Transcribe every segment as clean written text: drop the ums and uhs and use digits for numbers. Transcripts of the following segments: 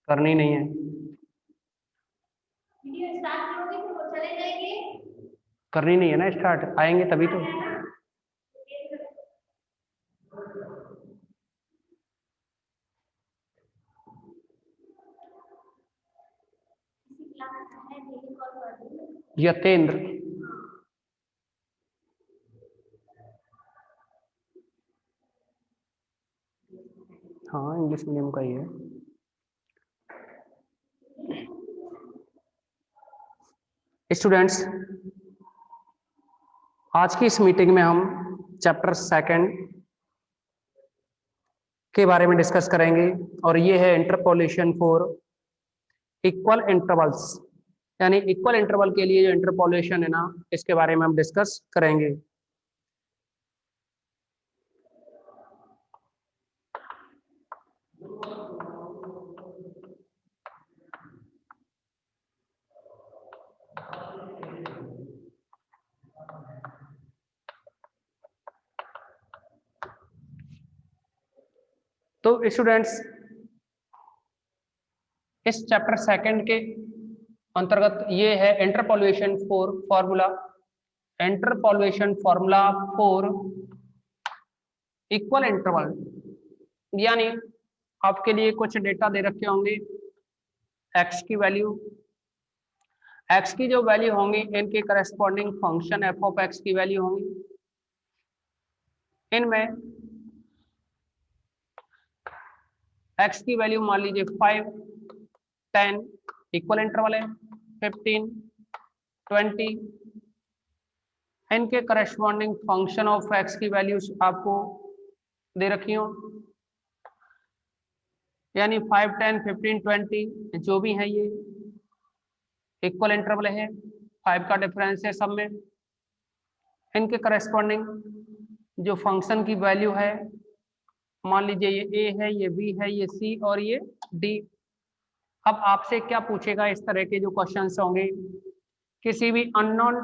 करनी नहीं है, वीडियो स्टार्ट करोगे तो वो चले जाएंगे। करनी नहीं है ना स्टार्ट, आएंगे तभी तो। यतेंद्र, हाँ इंग्लिश मीडियम का ही है। स्टूडेंट्स, आज की इस मीटिंग में हम चैप्टर 2 के बारे में डिस्कस करेंगे और ये है इंटरपोलेशन फॉर इक्वल इंटरवल्स, यानी इक्वल इंटरवल के लिए जो इंटरपोलेशन है ना, इसके बारे में हम डिस्कस करेंगे। तो स्टूडेंट्स, इस चैप्टर 2 के अंतर्गत ये है interpolation for formula, interpolation formula for equal interval, यानी आपके लिए कुछ डेटा दे रखे होंगे, एक्स की वैल्यू, एक्स की जो वैल्यू होंगी इनके corresponding function F of x की वैल्यू होंगी। इनमें एक्स की वैल्यू मान लीजिए 5, 10 इक्वल इंटरवल है, 15, 20, इनके करस्पॉन्डिंग फंक्शन ऑफ एक्स की वैल्यूज आपको दे रखी हो, यानी 5, 10, 15, 20 जो भी है ये इक्वल इंटरवल है, 5 का डिफरेंस है सब में। इनके करस्पॉन्डिंग जो फंक्शन की वैल्यू है, मान लीजिए ये ए है, ये बी है, ये सी और ये डी। अब आपसे क्या पूछेगा, इस तरह के जो क्वेश्चंस होंगे, किसी भी अननोन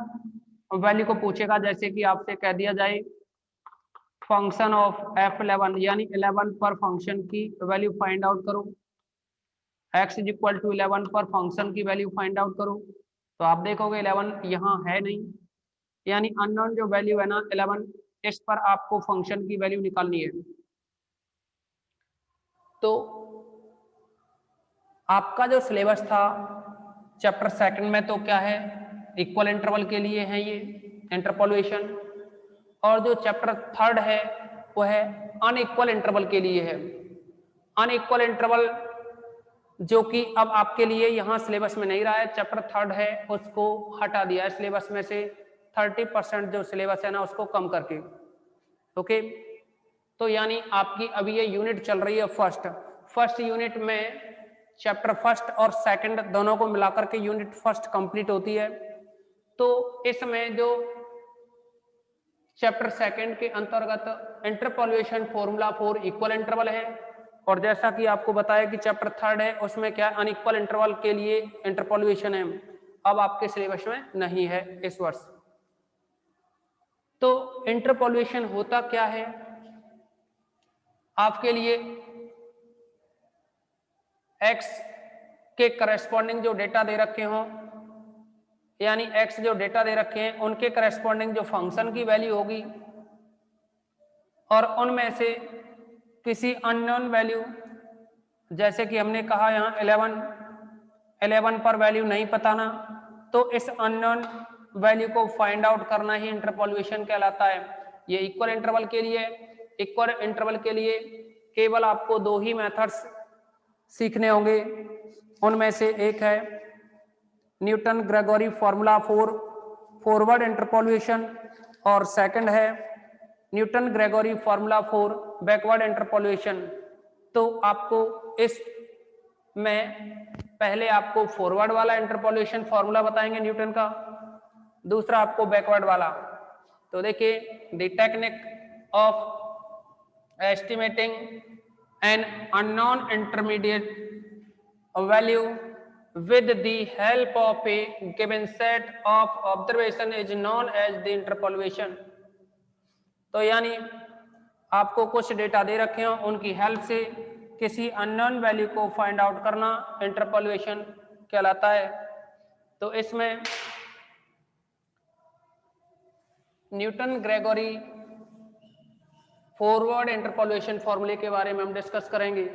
वैल्यू को पूछेगा, जैसे कि आपसे कह दिया जाए फंक्शन ऑफ f11 यानी 11 पर फंक्शन की वैल्यू फाइंड आउट करो, x इज इक्वल टू 11 पर फंक्शन की वैल्यू फाइंड आउट करो, तो आप देखोगे 11 यहाँ है नहीं, यानी अननोन जो वैल्यू है ना 11, इस पर आपको फंक्शन की वैल्यू निकालनी है। तो आपका जो सिलेबस था चैप्टर 2 में तो क्या है, इक्वल इंटरवल के लिए है ये इंटरपोलेशन, और जो चैप्टर 3 है वो है अनइक्वल इंटरवल के लिए है। अनइक्वल इंटरवल जो कि अब आपके लिए यहाँ सिलेबस में नहीं रहा है, चैप्टर 3 है उसको हटा दिया है सिलेबस में से, 30% जो सिलेबस है ना उसको कम करके। ओके, तो यानी आपकी अभी ये यूनिट चल रही है फर्स्ट यूनिट में चैप्टर 1 और 2 दोनों को मिलाकर के यूनिट 1 कंप्लीट होती है। तो इसमें जो चैप्टर 2 के अंतर्गत interpolation formula for equal interval है, और जैसा कि आपको बताया कि चैप्टर 3 है उसमें क्या अनइक्वल इंटरवल के लिए इंटरपोलेशन है, अब आपके सिलेबस में नहीं है इस वर्ष। तो इंटरपोलेशन होता क्या है, आपके लिए x के करस्पॉन्डिंग जो डेटा दे रखे हों, यानी x जो डेटा दे रखे हैं उनके करस्पॉन्डिंग जो फंक्शन की वैल्यू होगी, और उनमें से किसी अननोन वैल्यू, जैसे कि हमने कहा यहाँ 11 पर वैल्यू नहीं पता ना, तो इस अननोन वैल्यू को फाइंड आउट करना ही इंटरपोलेशन कहलाता है। ये इक्वल इंटरवल के लिए, इक्वल इंटरवल के लिए केवल आपको 2 ही मेथड्स सीखने होंगे, उनमें से एक है Newton Gregory formula for forward interpolation, और सेकंड है Newton Gregory formula for backward interpolation. तो आपको इस में पहले आपको फॉरवर्ड वाला इंटरपोलेशन फॉर्मूला बताएंगे न्यूटन का, दूसरा आपको बैकवर्ड वाला। तो देखिए, the technique of estimating an unknown intermediate value with the help of a given set of observation is known as the interpolation। तो यानी आपको कुछ डेटा दे रखे हो, उनकी हेल्प से किसी अननोन वैल्यू को फाइंड आउट करना इंटरपोलेशन कहलाता है। तो इसमें न्यूटन ग्रेगोरी फॉरवर्ड इंटरपोलेशन फॉर्मूले के बारे में हम डिस्कस करेंगे।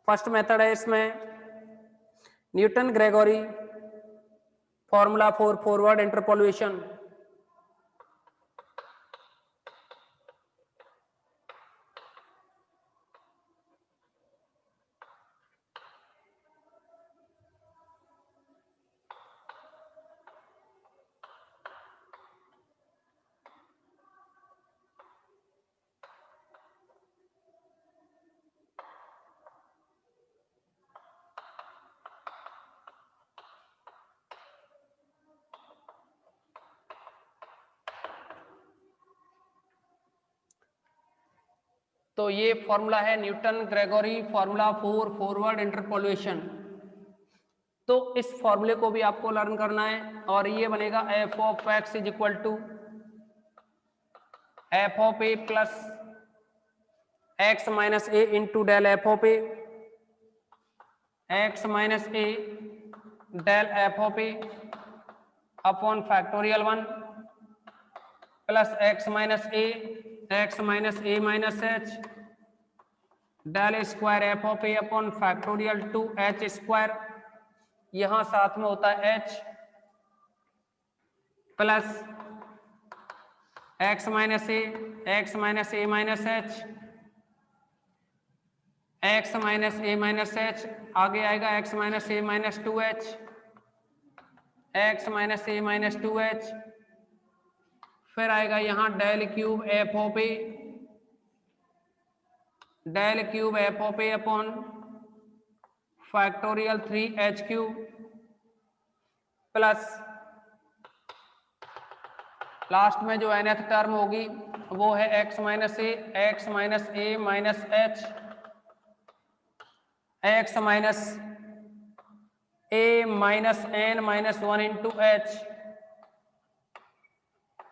फर्स्ट मेथड है इसमें Newton Gregory formula for forward interpolation. तो ये फॉर्मूला है Newton Gregory formula for forward interpolation. तो इस फॉर्मूले को भी आपको लर्न करना है और ये बनेगा F of x is equal to F of A plus x minus A into del F of A, X minus A del F of A upon factorial 1 plus x minus A minus H del square F of A upon factorial 2 H square, यहां साथ में होता है H plus x minus ए minus H, x minus ए minus H आगे आएगा X minus ए minus 2h, X minus ए minus 2h, फिर आएगा यहां del cube F of A, del cube F of A upon factorial 3h cube plus last में जो nth term होगी वो है X minus A minus H, x minus A minus N minus 1 into H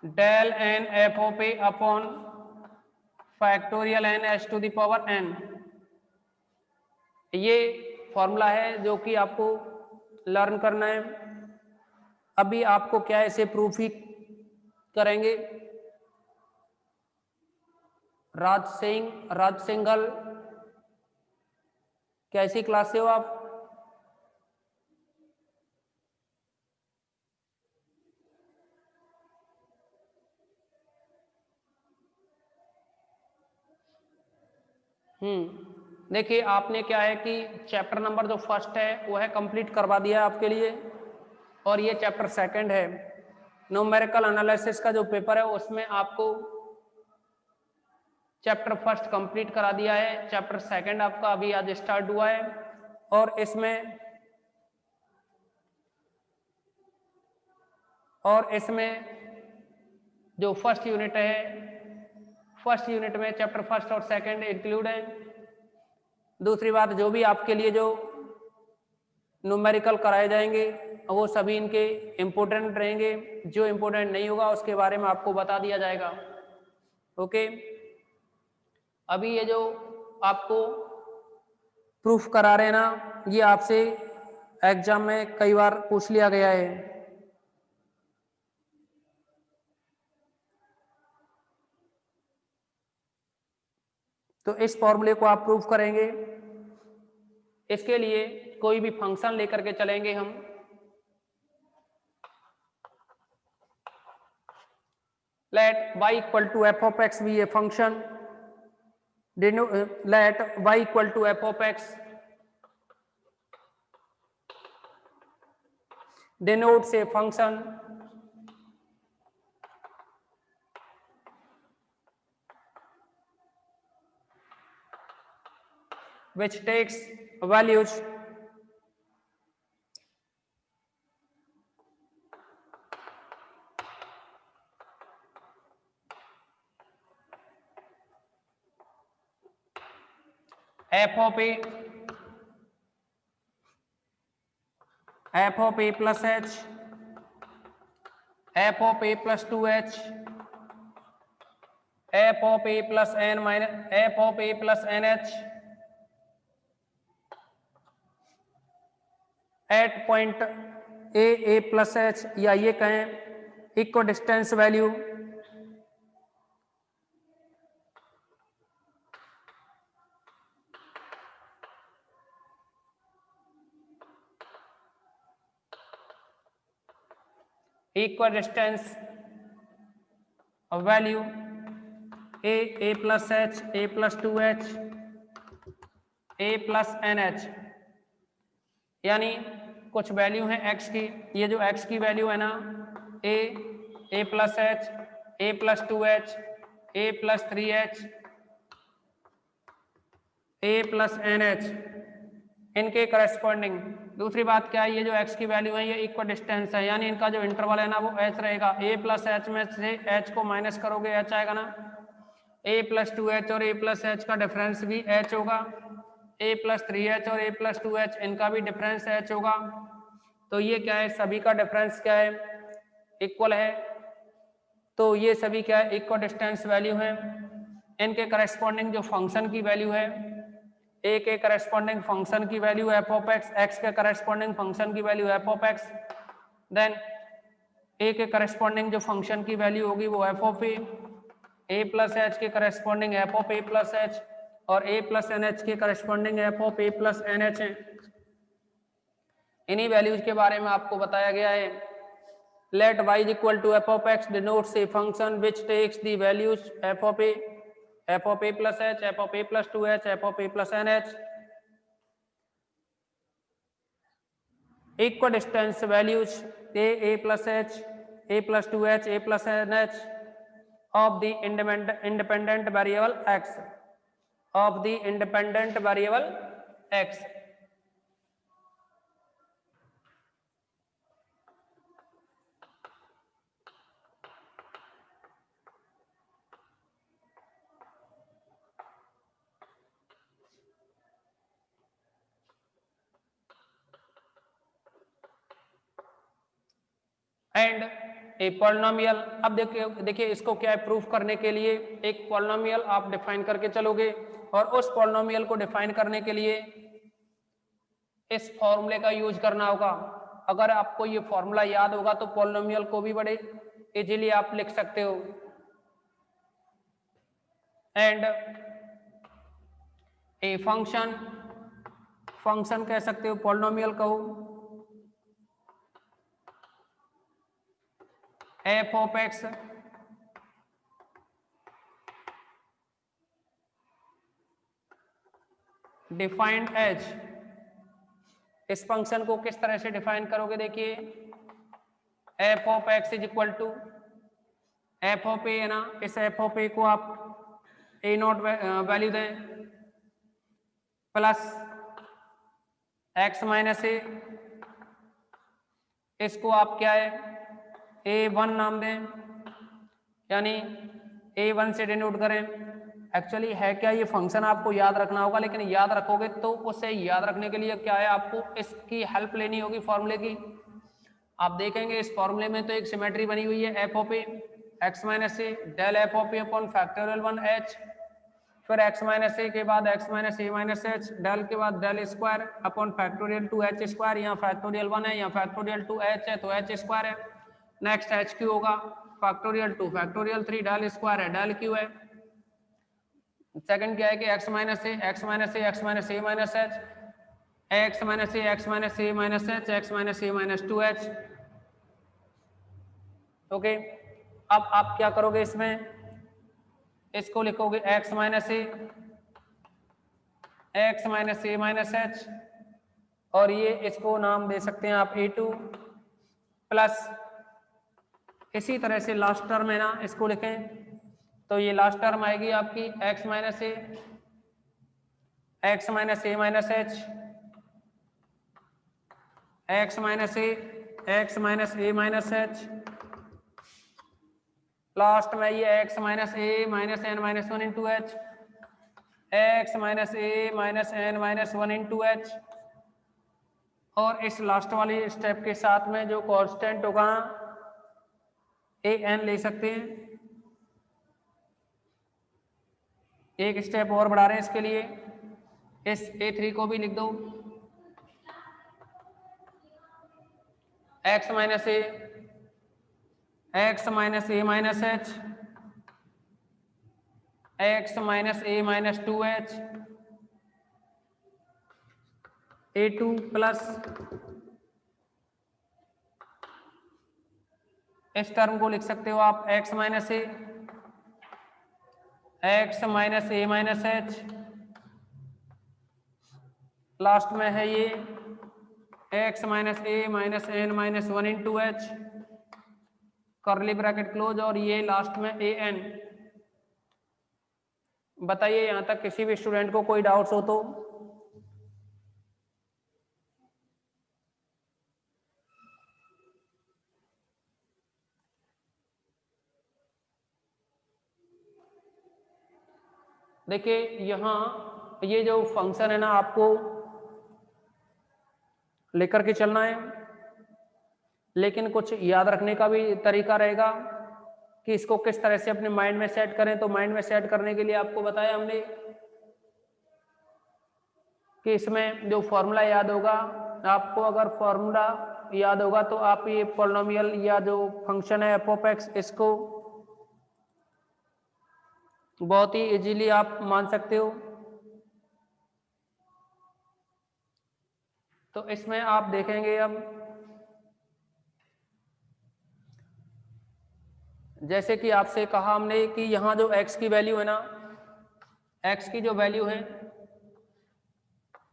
del N F of A upon factorial N H to the power N. ये formula है जो कि आपको लर्न करना है। अभी आपको क्या है इसे प्रूफ ही करेंगे। राज सिंघल, कैसी क्लास से हो आप? देखिए आपने क्या है कि चैप्टर नंबर जो फर्स्ट है वो है कंप्लीट करवा दिया आपके लिए, और ये चैप्टर सेकंड है न्यूमेरिकल एनालिसिस का जो पेपर है उसमें आपको चैप्टर फर्स्ट कंप्लीट करा दिया है, चैप्टर सेकंड आपका अभी आज स्टार्ट हुआ है। और इसमें जो फर्स्ट यूनिट है, फर्स्ट यूनिट में चैप्टर फर्स्ट और सेकंड इंक्लूड है। दूसरी बात, जो भी आपके लिए जो न्यूमेरिकल कराए जाएंगे वो सभी इनके इम्पोर्टेंट रहेंगे, जो इम्पोर्टेंट नहीं होगा उसके बारे में आपको बता दिया जाएगा। ओके, अभी ये जो आपको प्रूफ करा रहे हैं ना, ये आपसे एग्जाम में कई बार पूछ लिया गया है। तो इस फॉर्मूले को आप प्रूफ करेंगे। इसके लिए कोई भी फंक्शन लेकर के चलेंगे हम। Let y equal to F of X भी ये function, let y equal to F of X denotes a function which takes values F of A plus H, F of A plus 2h, F of A plus N minus F of A plus N H at point A plus H, या ये कहें equidistance value equidistance value A plus H, A plus 2h, A plus N H, यानी कुछ value है x की, ये जो x की वैल्यू है ना ए plus H, A plus 2h, A plus 3h, A plus N H, इनके करस्पॉन्डिंग। दूसरी बात क्या है, ये जो x की वैल्यू है ये इक्वल डिस्टेंस है, यानी इनका जो इंटरवल है ना वो h रहेगा। a प्लस एच में से h को माइनस करोगे h आएगा ना, a प्लस 2h और a प्लस h का डिफरेंस भी h होगा, a प्लस 3h और a प्लस 2h इनका भी डिफरेंस h होगा। तो ये क्या है, सभी का डिफरेंस क्या है, इक्वल है। तो ये सभी क्या है, इक्वल डिस्टेंस वैल्यू है। इनके करस्पॉन्डिंग जो फंक्शन की वैल्यू है, ए के करस्पॉन्डिंग फंक्शन की value f of x, x के करस्पॉन्डिंग फंक्शन की value f of x, then a के करस्पॉन्डिंग जो फंक्शन की वैल्यू होगी वो f of A plus h के corresponding f of A plus h, और ए प्लस एन एच के corresponding f of A plus N h है। इन्हीं वैल्यूज के बारे में आपको बताया गया है। Let y is equal to F of X denotes a function which takes the values F of A plus H, F of A plus 2h, F of A plus N H, equal distance values A plus H, A plus 2h, A plus N H of the independent variable x, of the independent variable x। And A polynomial. अब देखिए इसको क्या है, proof करने के लिए एक polynomial आप डिफाइन करके चलोगे, और उस पॉलिनोमियल को डिफाइन करने के लिए इस फॉर्मूले का यूज करना होगा। अगर आपको ये फॉर्मूला याद होगा तो पॉलिनोमियल को भी बड़े इजीली आप लिख सकते हो। एंड ए फंक्शन, फंक्शन कह सकते हो, पॉलिनोमियल कहो, f of x defined as. इस फंक्शन को किस तरह से डिफाइन करोगे, देखिए f of x is equal to F of a है ना, इस एफ ऑफ ए को आप ए नॉट वैल्यू दें प्लस एक्स माइनस ए, इसको आप क्या है A1 नाम दें, यानी A1 से डिनोट करें। एक्चुअली है क्या, ये फंक्शन आपको याद रखना होगा, लेकिन याद रखोगे तो उसे याद रखने के लिए क्या है, आपको इसकी हेल्प लेनी होगी फॉर्मूले की। आप देखेंगे इस फॉर्मूले में तो एक सिमेट्री बनी हुई है, F of A X minus A del F of A upon factorial 1h, फिर एक्स माइनस ए के बाद एक्स माइनस ए माइनस एच, डेल के बाद del square upon factorial 2h square, यहाँ फैक्टोरियल 1 है, यहाँ फैक्टोरियल 2h है तो h स्क्वायर है। नेक्स्ट एच क्यू होगा, फैक्टोरियल 2 फैक्टोरियल 3 डेल स्क्वायर है, डेल क्यू है। सेकंड क्या है कि एक्स माइनस ए एक्स माइनस ए एक्स माइनस ए माइनस एच, एक्स माइनस ए एक्स माइनस ए माइनस एच, एक्स माइनस ए माइनस 2h। ओके, अब आप क्या करोगे, इसमें इसको लिखोगे एक्स माइनस ए माइनस एच, और ये इसको नाम दे सकते हैं आप A2 प्लस, इसी तरह से लास्ट टर्म है ना, इसको लिखें तो ये लास्ट टर्म आएगी आपकी एक्स माइनस ए माइनस एच, एक्स माइनस ए माइनस एच, लास्ट में ये एक्स माइनस ए minus N minus 1 into h, x minus ए minus N minus 1 into h, और इस लास्ट वाली स्टेप के साथ में जो कांस्टेंट होगा ए एन ले सकते हैं। एक स्टेप और बढ़ा रहे हैं इसके लिए, इस A3 को भी लिख दो एक्स माइनस ए माइनस एच, एक्स माइनस ए माइनस 2h, A2 प्लस इस टर्म को लिख सकते हो आप एक्स माइनस ए माइनस एच, लास्ट में है ये एक्स माइनस ए minus N minus 1 into h, curly bracket close, और ये लास्ट में ए एन। बताइए यहां तक किसी भी स्टूडेंट को कोई डाउट्स हो तो? देखिए यहां ये जो फंक्शन है ना, आपको लेकर के चलना है, लेकिन कुछ याद रखने का भी तरीका रहेगा कि इसको किस तरह से अपने माइंड में सेट करें। तो माइंड में सेट करने के लिए आपको बताया हमने कि इसमें जो फॉर्मूला याद होगा आपको, अगर फॉर्मूला याद होगा तो आप ये पॉलिनोमियल या जो फंक्शन है एफ ऑफ एक्स, इसको बहुत ही इजीली आप मान सकते हो। तो इसमें आप देखेंगे अब, जैसे कि आपसे कहा हमने कि यहाँ जो x की वैल्यू है ना, x की जो वैल्यू है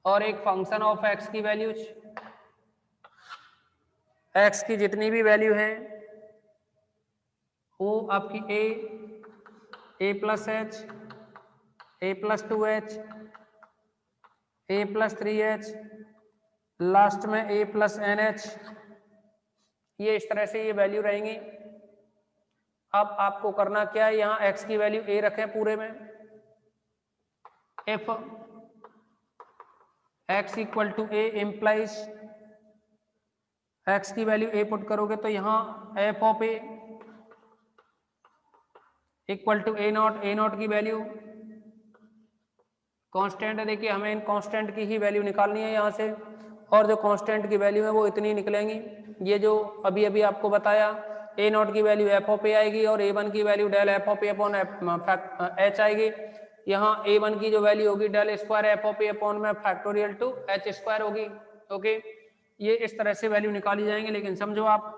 और एक फंक्शन ऑफ x की वैल्यूज, x की जितनी भी वैल्यू है वो आपकी a plus H, a plus 2h, a plus 3h, last में a प्लस NH, ये इस तरह से ये वैल्यू रहेंगी। अब आपको करना क्या है, यहाँ x की वैल्यू a रखें पूरे में, if x equal to a implies x की वैल्यू a पुट करोगे तो यहाँ f of a equal to a naught की वैल्यू कांस्टेंट है। देखिए हमें इन कांस्टेंट की ही वैल्यू निकालनी है यहाँ से, और जो कांस्टेंट की वैल्यू है वो इतनी निकलेंगी। ये जो अभी अभी आपको बताया, a नॉट की वैल्यू f ऑफ a आएगी और a1 की value del f of a upon h आएगी। यहाँ a1 की जो वैल्यू होगी del square f of a upon में फैक्टोरियल टू h स्क्वायर होगी। ओके, ये इस तरह से वैल्यू निकाली जाएंगे। लेकिन समझो आप,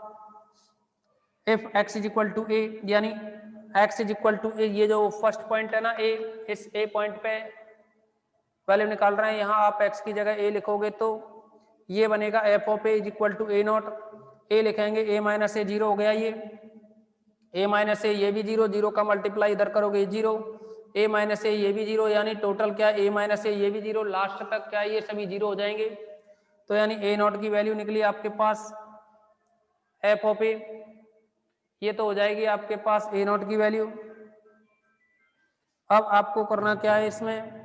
if x is equal to a, यानी x is equal to a, ये जो फर्स्ट पॉइंट है ना a, इस a पॉइंट पे वैल्यू निकाल रहे हैं, यहाँ आप x की जगह a लिखोगे तो ये बनेगा f of a is equal to a naught, a लिखेंगे a माइनस a, जीरो हो गया ये a माइनस a, ये भी जीरो, जीरो का मल्टीप्लाई इधर करोगे जीरो, a माइनस a ये भी जीरो, यानी टोटल क्या a माइनस a ये भी जीरो, लास्ट तक क्या ये सभी जीरो हो जाएंगे। तो यानी a नॉट की वैल्यू निकली आपके पास f ऑफ a, ये तो हो जाएगी आपके पास a नॉट की वैल्यू। अब आपको करना क्या है, इसमें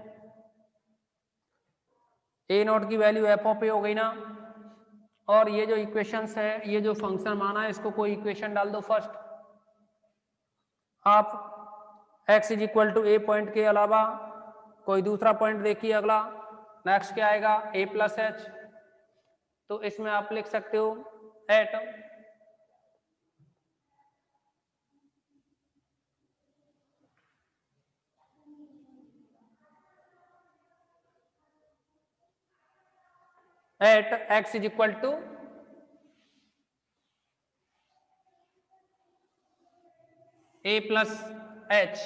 a नॉट की वैल्यू f ऑफ a हो गई ना, और ये जो इक्वेशंस है, ये जो फंक्शन माना है, इसको कोई इक्वेशन डाल दो फर्स्ट। आप x is equal to a point के अलावा कोई दूसरा पॉइंट देखिए अगला, नेक्स्ट क्या आएगा a प्लस एच, तो इसमें आप लिख सकते हो at x is equal to a plus H.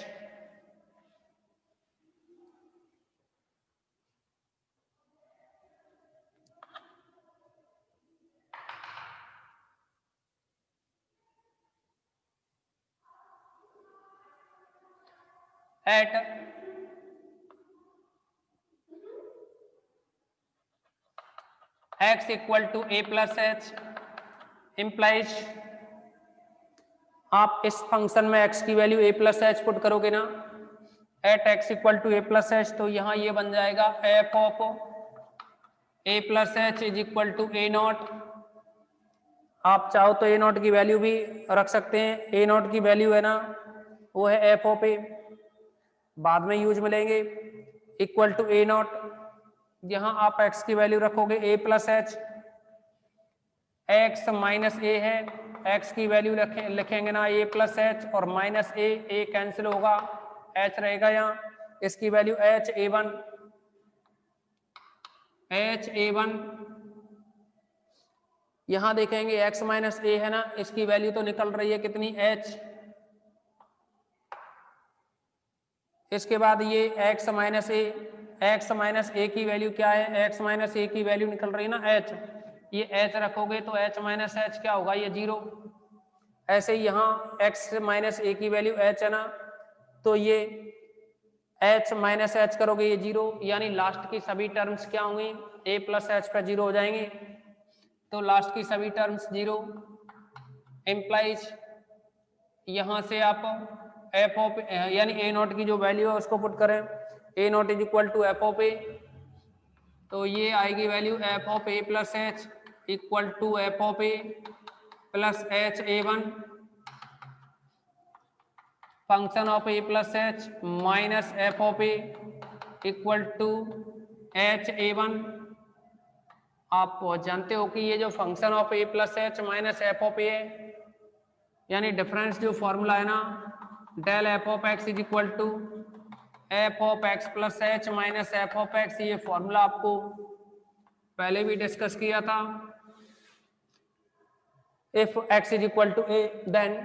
At x equal to a plus H implies, आप इस फंक्शन में x की value a plus H put करोगे ना, at X equal to A plus H, तो यहाँ ये बन जाएगा F of A plus H is equal to A naught. आप चाहो तो ए नॉट की वैल्यू भी रख सकते हैं, ए नॉट की वैल्यू है ना वो है एफ ऑफ ए, बाद में यूज मिलेंगे, इक्वल टू ए नॉट, यहां आप एक्स की वैल्यू रखोगे ए प्लस एच, एक्स माइनस ए है, एक्स की वैल्यू लिखेंगे ना ए प्लस एच और माइनस ए कैंसिल होगा, एच रहेगा यहाँ, इसकी value H a one, H a one, यहां देखेंगे x माइनस ए है ना, इसकी वैल्यू तो निकल रही है कितनी h, इसके बाद ये x माइनस ए की वैल्यू क्या है, x माइनस ए की वैल्यू निकल रही है ना h, ये h रखोगे तो h माइनस एच क्या होगा, ये जीरो। ऐसे ही यहाँ x माइनस ए की वैल्यू h है ना, तो ये h माइनस एच करोगे ये जीरो, यानी लास्ट की सभी टर्म्स क्या होंगी, a प्लस एच पर जीरो हो जाएंगे, तो लास्ट की सभी टर्म्स जीरो, इम्प्लाइज यहां से आप एफ ऑफ यानी ए नॉट की जो वैल्यू है उसको पुट करें, a not is equal to F of a, तो ये आएगी value f of A plus h equal to F of A plus H a one function of A plus H minus F of a equal to h a one. आप जानते हो कि ये जो function of A plus H minus F of a है, यानी difference जो formula है ना, del F of x is equal to F of X plus H minus F of X, ये फॉर्मूला आपको पहले भी डिस्कस किया था। If X is equal to A then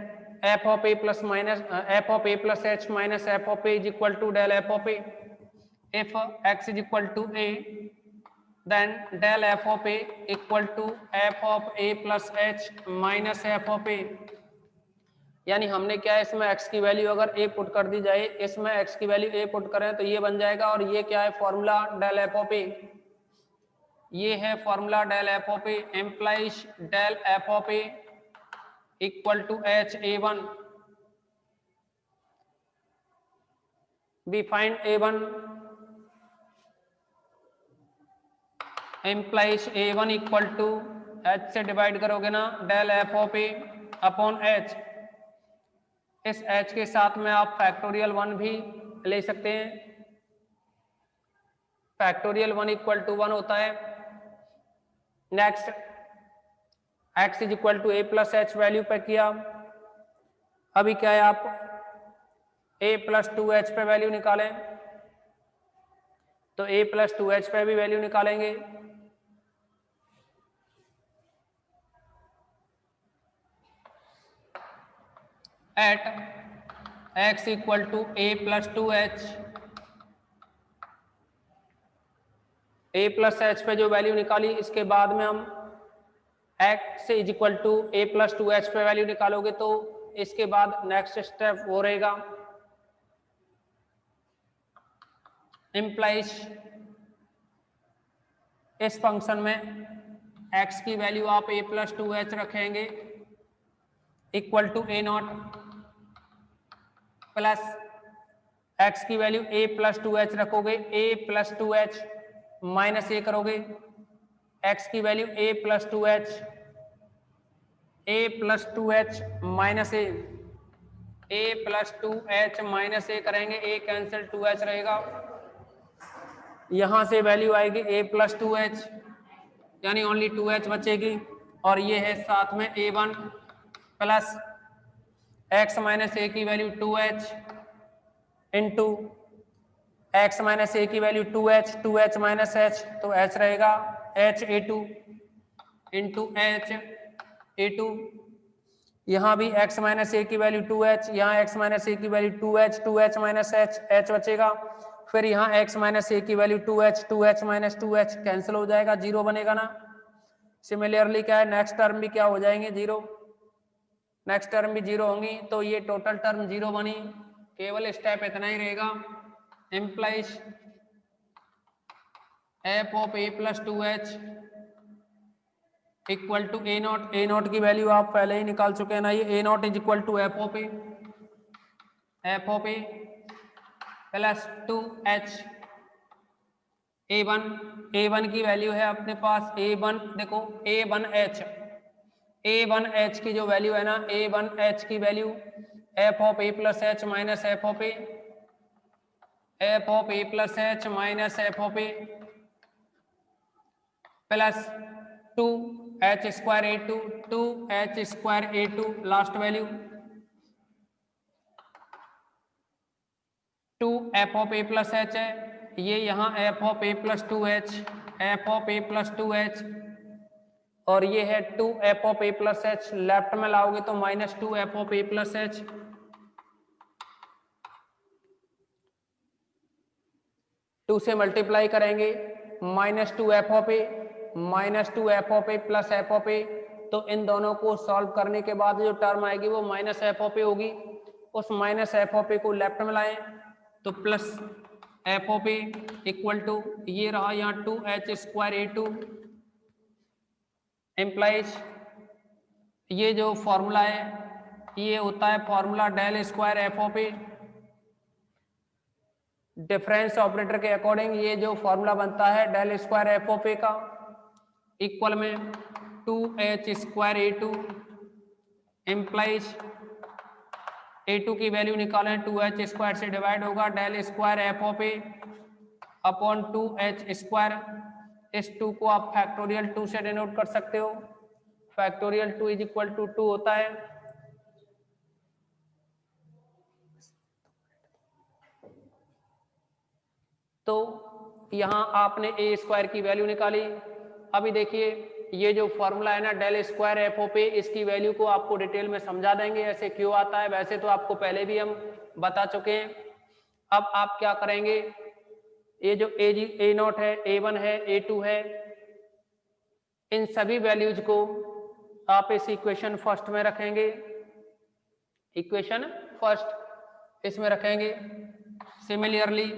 F of A plus minus F of A plus H minus F of A is equal to del F of A, if X is equal to A then del f of a equal to f of a plus h minus f of a, यानी हमने क्या है इसमें x की value अगर a put कर दी जाए, इसमें x की वैल्यू a पुट करें तो ये बन जाएगा, और ये क्या है formula del f of a, ये है formula del f of a implies del f of a equal to h a1, we find a1 implies a1 equal to h से डिवाइड करोगे ना del F of A upon h, इस h के साथ में आप फैक्टोरियल 1 भी ले सकते हैं, फैक्टोरियल 1 इक्वल टू 1 होता है। Next x is equal to A plus H value पे किया, अभी क्या है आप a प्लस टू एच पे वैल्यू निकालें, तो a प्लस टू एच पे भी वैल्यू निकालेंगे, at x equal to a plus two H, a plus H पे जो वैल्यू निकाली, इसके बाद में हम x is equal to a plus two H पे वैल्यू निकालोगे, तो इसके बाद नेक्स्ट स्टेप वो रहेगा इम्प्लाइज इस फंक्शन में x की वैल्यू आप a प्लस टू एच रखेंगे equal to A not plus x की value a plus two h रखोगे, a plus two h minus a करोगे, x की value a plus two H, a plus two h minus a, a plus two h minus a करेंगे, a cancel two H रहेगा, यहां से value आएगी a plus two H, यानी only to H बचेगी, और ये है साथ में a1 plus x minus a की value two h into x minus a की value two h minus h, तो h रहेगा h a2 into h a2, यहाँ भी x माइनस ए की वैल्यू 2h, यहाँ x माइनस ए की value 2h minus h बचेगा, फिर यहाँ x माइनस ए की value 2h minus 2h cancel हो जाएगा, जीरो बनेगा ना। सिमिलरली क्या है नेक्स्ट टर्म भी क्या हो जाएंगे जीरो, नेक्स्ट टर्म भी जीरो होंगी, तो ये टोटल टर्म जीरो बनी, केवल स्टेप इतना ही रहेगा, implies f of A plus two h equal to A not की वैल्यू आप पहले ही निकाल चुके हैं ना, ये a not is equal to F of A plus 2h A1 की वैल्यू है अपने पास A1, देखो A1H की जो वैल्यू है ना, A1H की value f of a plus H minus f of a plus H minus f of a plus 2h square A2, 2h square A2 last value 2f of a plus H है, ये यहाँ f of a plus 2h, f of a plus 2h, और ये है 2f of a plus h, left में लाओगे तो minus 2f of a plus h, two से मल्टीप्लाई करेंगे minus 2f of a minus 2f of a plus f of a, तो इन दोनों को सॉल्व करने के बाद जो टर्म आएगी वो माइनस f ऑफ a होगी, उस माइनस f ऑफ a को लेफ्ट में लाएं तो plus f of a equal to ये रहा यहाँ 2h स्क्वायर A2 एम्प्लाइज, ये जो फॉर्मूला है ये होता है formula del square f of a, difference operator के अकॉर्डिंग ये जो फॉर्मूला बनता है del square f of a का इक्वल में 2h square A2 employees A2 की वैल्यू निकालें 2h स्क्वायर से डिवाइड होगा del square f of a upon 2h square, इस 2 को आप फैक्टोरियल 2 से डिनोट कर सकते हो, फैक्टोरियल 2 इज इक्वल टू 2 होता है, तो यहाँ आपने a स्क्वायर की वैल्यू निकाली। अभी देखिए ये जो फॉर्मूला है ना del square f of a, इसकी वैल्यू को आपको डिटेल में समझा देंगे ऐसे क्यों आता है, वैसे तो आपको पहले भी हम बता चुके हैं। अब आप क्या करेंगे, ये जो A0 है, A1 है, A2 है, इन सभी वैल्यूज को आप इस इक्वेशन फर्स्ट में रखेंगे, इक्वेशन फर्स्ट इसमें रखेंगे। सिमिलरली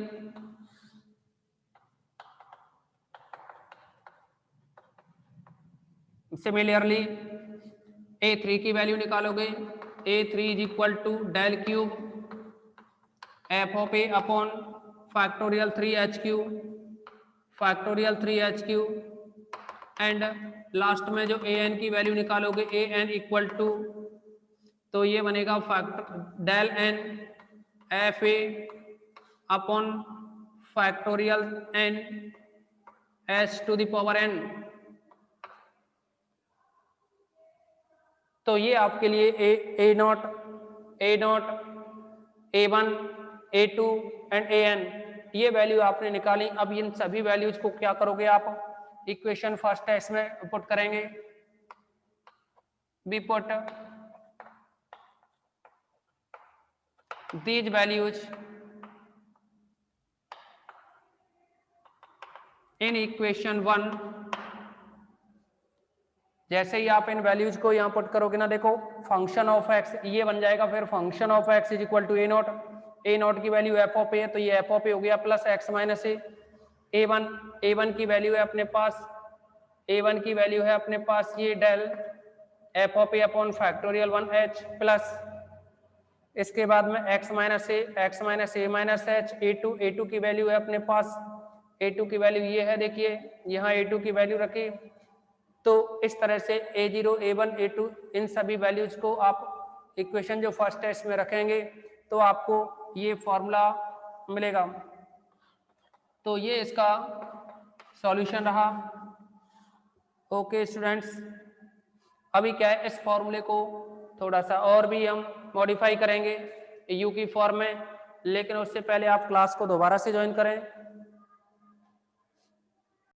A3 की वैल्यू निकालोगे, A3 is equal to del cube f of a upon factorial 3h cube and last में जो an की वैल्यू निकालोगे an इक्वल टू, तो ये बनेगा factor del n f a upon factorial n h to the power n। तो ये आपके लिए A0, A1, A2 and AN ये वैल्यू आपने निकाली। अब इन सभी वैल्यूज को क्या करोगे आप, इक्वेशन फर्स्ट है इसमें पुट करेंगे, B put these values in equation 1। जैसे ही आप इन वैल्यूज को यहाँ पुट करोगे ना, देखो फंक्शन ऑफ एक्स ये बन जाएगा, फिर function of x is equal to A not की वैल्यू एफ ऑफ ए है, तो ये एफ ऑफ ए हो गया plus x minus a one की वैल्यू है अपने पास, A1 की वैल्यू है अपने पास ये del F of A upon factorial 1h plus इसके बाद में x माइनस ए माइनस एच A2 की वैल्यू है अपने पास, A2 की वैल्यू ये है, देखिए यहाँ A2 की वैल्यू रखी। तो इस तरह से A0, A1, A2 इन सभी वैल्यूज को आप इक्वेशन जो फर्स्ट है इसमें रखेंगे तो आपको ये फॉर्मूला मिलेगा। तो ये इसका सॉल्यूशन रहा। ओके स्टूडेंट्स, अभी क्या है इस फॉर्मूले को थोड़ा सा और भी हम मॉडिफाई करेंगे यू की फॉर्म में, लेकिन उससे पहले आप क्लास को दोबारा से ज्वाइन करें।